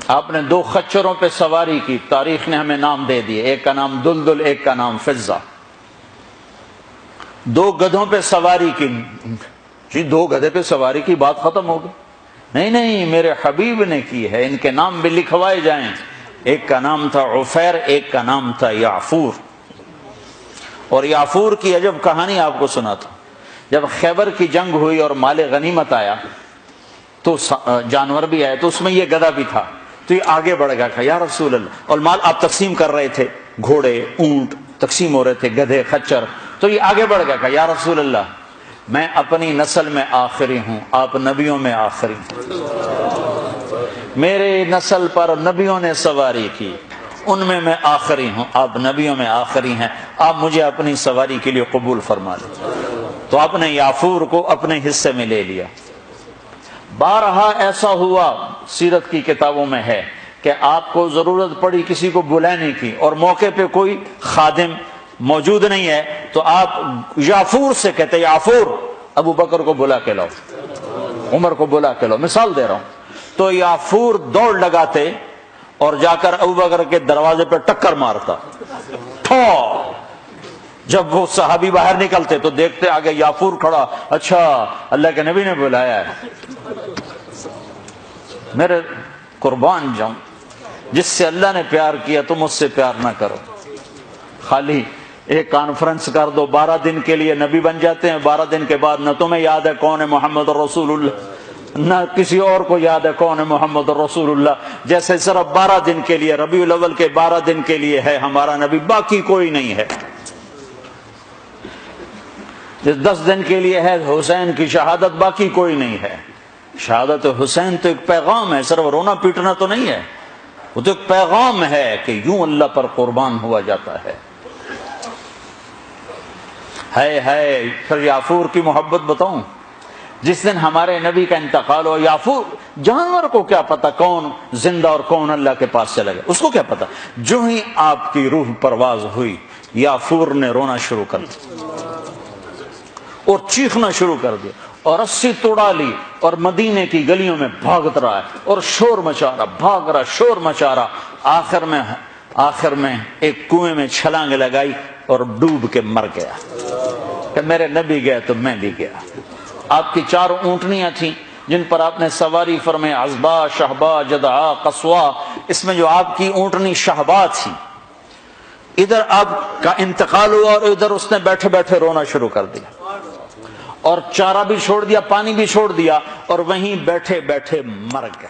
آپ نے 2 خچروں پہ سواری کی، تاریخ نے ہمیں نام دے دیے، ایک کا نام دلدل، ایک کا نام فضہ۔ 2 گدھوں پہ سواری کی، جی 2 گدھے پہ سواری کی بات ختم ہو گئی؟ نہیں نہیں، میرے حبیب نے کی ہے، ان کے نام بھی لکھوائے جائیں۔ ایک کا نام تھا عفیر، ایک کا نام تھا یعفور۔ اور یعفور کی عجب کہانی آپ کو سناتا ہوں۔ جب خیبر کی جنگ ہوئی اور مال غنیمت آیا تو جانور بھی آئے، تو اس میں یہ گدھا بھی تھا، تو یہ آگے بڑھ گیا، کہا یا رسول اللہ، اور مال آپ تقسیم کر رہے تھے، گھوڑے اونٹ تقسیم ہو رہے تھے، گدھے خچر، تو یہ آگے بڑھ گیا، کہا یا رسول اللہ، میں اپنی نسل میں آخری ہوں، آپ نبیوں میں آخری ہیں، میرے نسل پر نبیوں نے سواری کی، ان میں آخری ہوں، آپ نبیوں میں آخری ہیں، آپ مجھے اپنی سواری کے لیے قبول فرما لیں۔ تو آپ نے یعفور کو اپنے حصے میں لے لیا۔ بارہا ایسا ہوا، سیرت کی کتابوں میں ہے کہ آپ کو ضرورت پڑی کسی کو بلانے کی اور موقع پہ کوئی خادم موجود نہیں ہے، تو آپ یعفور سے کہتے یعفور ابو بکر کو بلا کے لاؤ، عمر کو بلا کے لاؤ، مثال دے رہا ہوں۔ تو یعفور دوڑ لگاتے اور جا کر ابو بکر کے دروازے پہ ٹکر مارتا، ٹھو۔ جب وہ صحابی باہر نکلتے تو دیکھتے آگے یعفور کھڑا، اچھا اللہ کے نبی نے بلایا ہے۔ میرے قربان جاؤں، جس سے اللہ نے پیار کیا تم اس سے پیار نہ کرو۔ خالی ایک کانفرنس کر دو، 12 دن کے لیے نبی بن جاتے ہیں، 12 دن کے بعد نہ تمہیں یاد ہے کون ہے محمد رسول اللہ، نہ کسی اور کو یاد ہے کون ہے محمد رسول اللہ۔ جیسے صرف 12 دن کے لیے، ربیع الاول کے 12 دن کے لیے ہے ہمارا نبی، باقی کوئی نہیں ہے۔ 10 دن کے لیے ہے حسین کی شہادت، باقی کوئی نہیں ہے۔ شہادت حسین تو ایک پیغام ہے، صرف رونا پیٹنا تو نہیں ہے، وہ تو ایک پیغام ہے کہ یوں اللہ پر قربان ہوا جاتا ہے۔ پھر یعفور کی محبت بتاؤں، جس دن ہمارے نبی کا انتقال ہو، یعفور جانور کو کیا پتا کون زندہ اور کون اللہ کے پاس چلا گیا، اس کو کیا پتا، جو ہی آپ کی روح پرواز ہوئی یعفور نے رونا شروع کر دیا اور چیخنا شروع کر دیا اور رسی توڑا لی اور مدینے کی گلیوں میں بھاگت رہا ہے اور شور مچا رہا، بھاگ رہا، شور مچا رہا۔ آخر میں ایک کنویں میں چھلانگ لگائی اور ڈوب کے مر گیا کہ میرے نبی گئے تو میں بھی گیا۔ آپ کی 4 اونٹنیاں تھیں جن پر آپ نے سواری فرمائی، عزبا، شہبا، جدعا، قصوا۔ اس میں جو آپ کی اونٹنی شہبا تھی، ادھر آپ کا انتقال ہوا اور ادھر اس نے بیٹھے بیٹھے رونا شروع کر دیا اور چارہ بھی چھوڑ دیا، پانی بھی چھوڑ دیا اور وہیں بیٹھے بیٹھے مر گئے۔